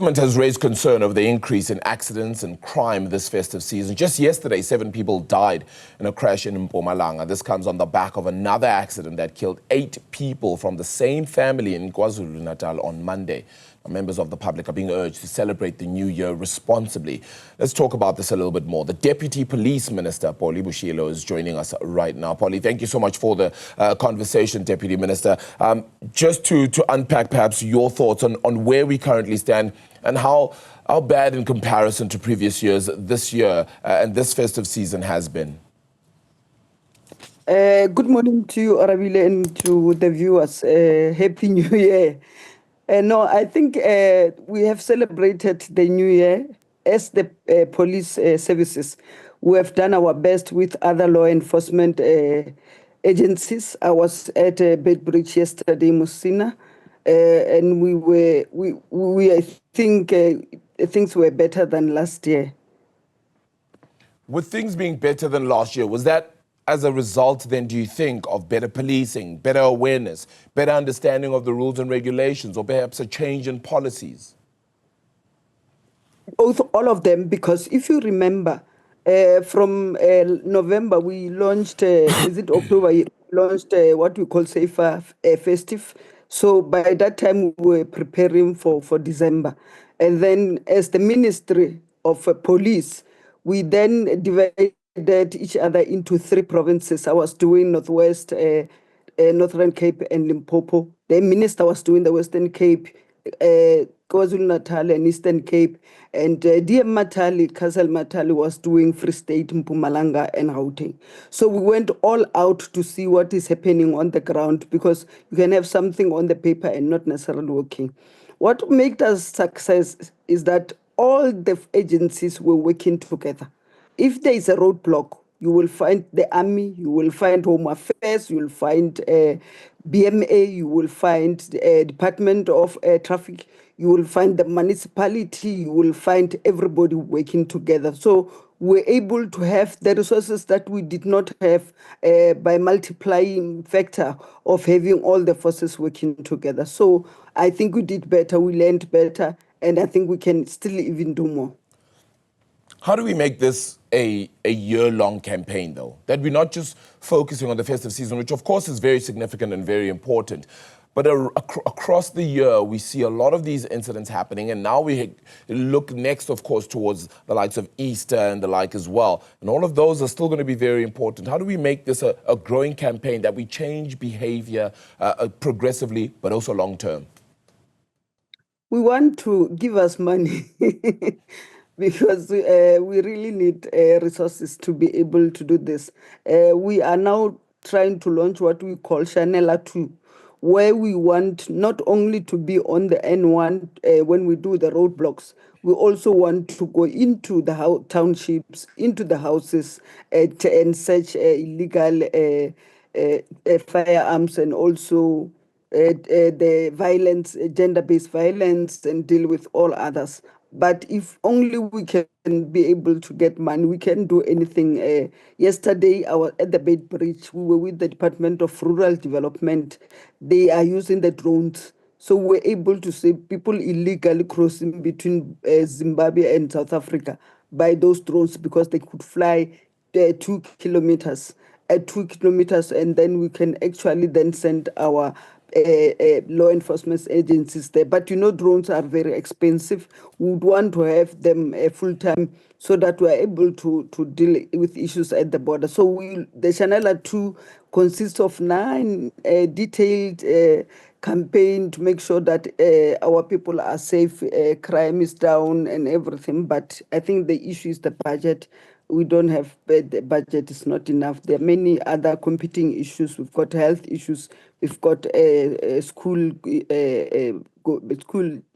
Government has raised concern over the increase in accidents and crime this festive season. Just yesterday, 7 people died in a crash in Mpumalanga. This comes on the back of another accident that killed 8 people from the same family in KwaZulu-Natal on Monday. Members of the public are being urged to celebrate the new year responsibly. Let's talk about this a little bit more. The Deputy Police Minister Polly Boshielo is joining us right now. Polly, thank you so much for the conversation, Deputy Minister. Just to unpack perhaps your thoughts on where we currently stand and how bad in comparison to previous years this year and this festive season has been. Good morning to you, Arabile, and to the viewers. Happy New Year. No, I think we have celebrated the New Year as the police services. We have done our best with other law enforcement agencies. I was at Beitbridge yesterday, Musina, and I think things were better than last year. With things being better than last year, was that as a result, then, do you think, of better policing, better awareness, better understanding of the rules and regulations, or perhaps a change in policies? Both, all of them, because if you remember, from November, we launched, is it October, we launched what we call Safer Festive. So by that time, we were preparing for December. And then as the Ministry of Police, we then divided each other into 3 provinces. I was doing Northwest, Northern Cape and Limpopo. The minister was doing the Western Cape, KwaZulu-Natal and Eastern Cape. And DM Matali, Castle Matali was doing Free State, Mpumalanga and Gauteng. So we went all out to see what is happening on the ground, because you can have something on the paper and not necessarily working. What made us success is that all the agencies were working together. If there is a roadblock, you will find the Army, you will find Home Affairs, you will find BMA, you will find the Department of Traffic, you will find the municipality, you will find everybody working together. So we're able to have the resources that we did not have by multiplying factor of having all the forces working together. So I think we did better, we learned better, and I think we can still even do more. How do we make this a year-long campaign, though? That we're not just focusing on the festive season, which of course is very significant and very important, but across the year, we see a lot of these incidents happening, and now we look next, of course, towards the likes of Easter and the like as well. And all of those are still going to be very important. How do we make this a growing campaign that we change behavior progressively, but also long-term? We want to give us money. Because we really need resources to be able to do this. We are now trying to launch what we call Chanela 2, where we want not only to be on the N1 when we do the roadblocks, we also want to go into the townships, into the houses, and search illegal firearms, and also the violence, gender-based violence, and deal with all others. But if only we can be able to get money, we can do anything. Yesterday, I was at the Beitbridge. We were with the Department of Rural Development. They are using the drones. So we're able to see people illegally crossing between Zimbabwe and South Africa by those drones, because they could fly 2 kilometers, and then we can actually then send our law enforcement agencies there. But you know, drones are very expensive. We would want to have them full-time so that we're able to deal with issues at the border. So the Chanela 2 consists of 9 detailed campaign to make sure that our people are safe, crime is down and everything. But I think the issue is the budget. We don't have, the budget is not enough. There are many other competing issues. We've got health issues. We've got school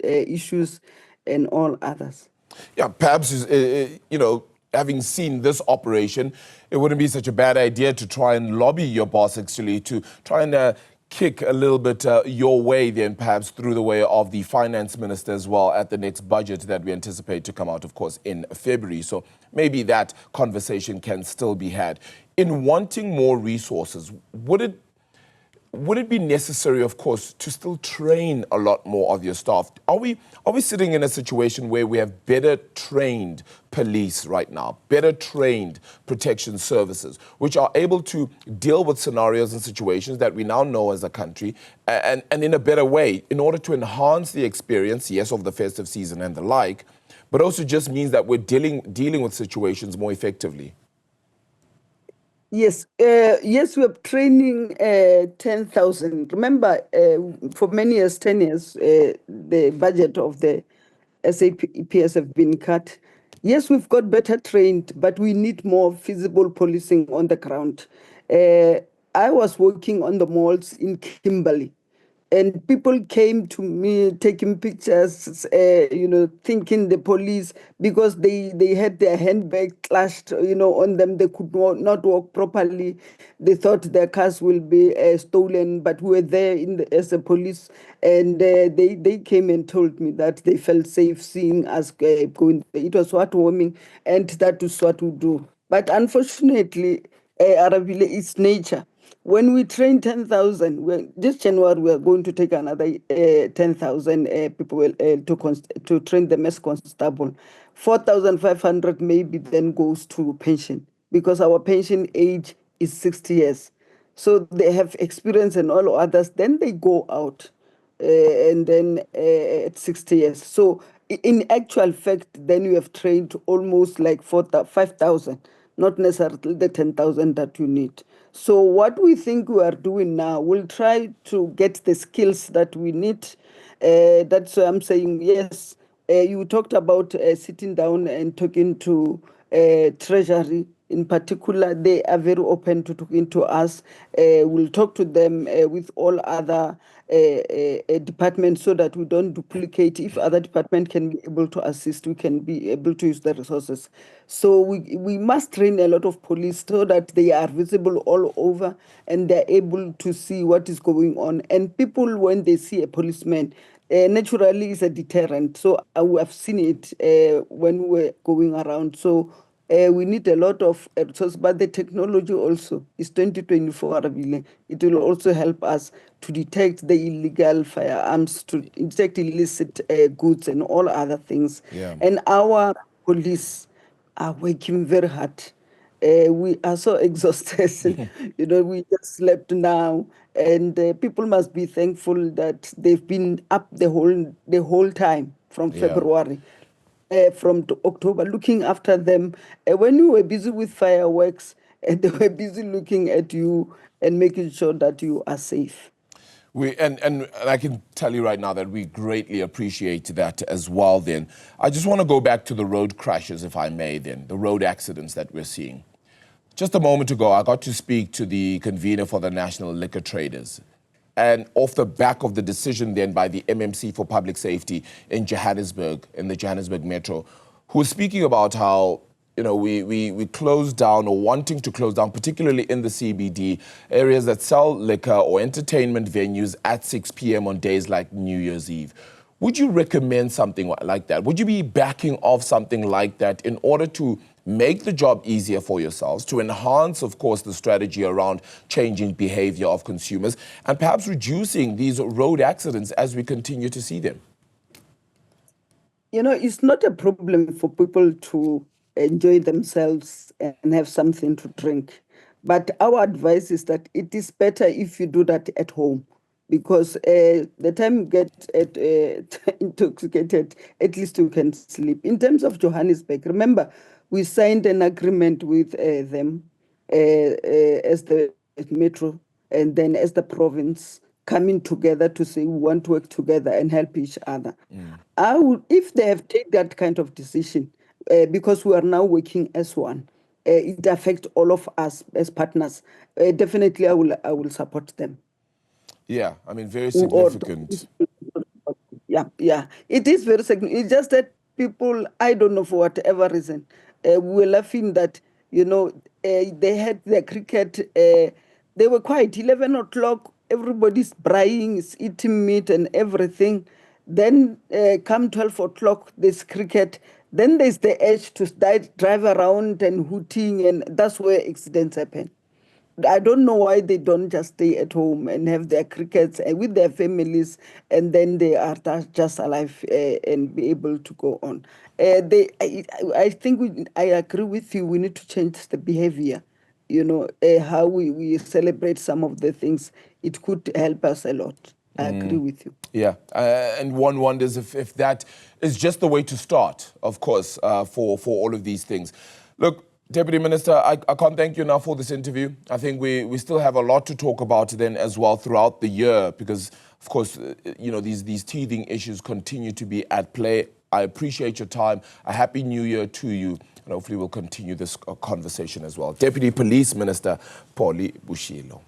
issues and all others. Yeah, perhaps, you know, having seen this operation, it wouldn't be such a bad idea to try and lobby your boss, actually, to try and kick a little bit your way then, perhaps through the way of the finance minister as well at the next budget that we anticipate to come out, of course, in February. So maybe that conversation can still be had. In wanting more resources, would it would it be necessary, of course, to still train a lot more of your staff? Are we sitting in a situation where we have better trained police right now, better trained protection services, which are able to deal with scenarios and situations that we now know as a country and in a better way in order to enhance the experience, yes, of the festive season and the like, but also just means that we're dealing with situations more effectively? Yes, yes, we're training 10,000. Remember, for many years, 10 years, the budget of the SAPS have been cut. Yes, we've got better trained, but we need more visible policing on the ground. I was working on the malls in Kimberley. And people came to me taking pictures, thinking the police, because they had their handbag clashed, on them. They could not walk properly. They thought their cars will be stolen, but we were there as a police. And they came and told me that they felt safe seeing us going. It was heartwarming, and that is what we do. But unfortunately, Arabile is nature. When we train 10,000, this January we are going to take another 10,000 people to train them as constable. 4,500 maybe then goes to pension because our pension age is 60 years. So they have experience and all others. Then they go out and then at 60 years. So in actual fact, then you have trained almost like 5,000, not necessarily the 10,000 that you need. So what we think we are doing now, we'll try to get the skills that we need. That's why I'm saying, yes, you talked about sitting down and talking to Treasury. In particular, they are very open to talking to us. We'll talk to them with all other departments so that we don't duplicate. If other department can be able to assist, we can be able to use the resources. So we must train a lot of police so that they are visible all over and they're able to see what is going on. And people, when they see a policeman, naturally is a deterrent. So we have seen it when we're going around. So we need a lot of resources, but the technology also is 2024 Arabile. It will also help us to detect the illegal firearms, to detect illicit goods and all other things. Yeah. And our police are working very hard. We are so exhausted. We just slept now, and people must be thankful that they've been up the whole time from February. From October, looking after them. When you were busy with fireworks, they were busy looking at you and making sure that you are safe. And I can tell you right now that we greatly appreciate that as well then. I just want to go back to the road crashes, if I may then, the road accidents that we're seeing. Just a moment ago, I got to speak to the convener for the National Liquor Traders. And off the back of the decision then by the MMC for Public Safety in Johannesburg, in the Johannesburg Metro, who was speaking about how we closed down or wanting to close down, particularly in the CBD, areas that sell liquor or entertainment venues at 6 p.m. on days like New Year's Eve. Would you recommend something like that? Would you be backing off something like that in order to make the job easier for yourselves, to enhance, of course, the strategy around changing behavior of consumers and perhaps reducing these road accidents as we continue to see them? It's not a problem for people to enjoy themselves and have something to drink. But our advice is that it is better if you do that at home, because the time you get intoxicated, at least you can sleep. In terms of Johannesburg, remember, we signed an agreement with them as the metro and then as the province, coming together to say we want to work together and help each other. If they have taken that kind of decision, because we are now working as one, it affects all of us as partners. Definitely, I will support them. Yeah, I mean, very significant. Yeah. It is very significant. It's just that people, I don't know, for whatever reason, were laughing that, they had their cricket, they were quiet. 11 o'clock, everybody's braaiing, is eating meat and everything. Then come 12 o'clock, there's cricket. Then there's the edge to drive around and hooting, and that's where accidents happen. I don't know why they don't just stay at home and have their crickets with their families, and then they are just alive and be able to go on. I think I agree with you. We need to change the behavior. How we celebrate some of the things. It could help us a lot. I agree with you. Yeah, and one wonders if that is just the way to start, of course, for all of these things. Look, Deputy Minister, I can't thank you enough for this interview. I think we still have a lot to talk about then as well throughout the year because, of course, these teething issues continue to be at play. I appreciate your time. A happy new year to you. And hopefully we'll continue this conversation as well. Deputy Police Minister Polly Boshielo.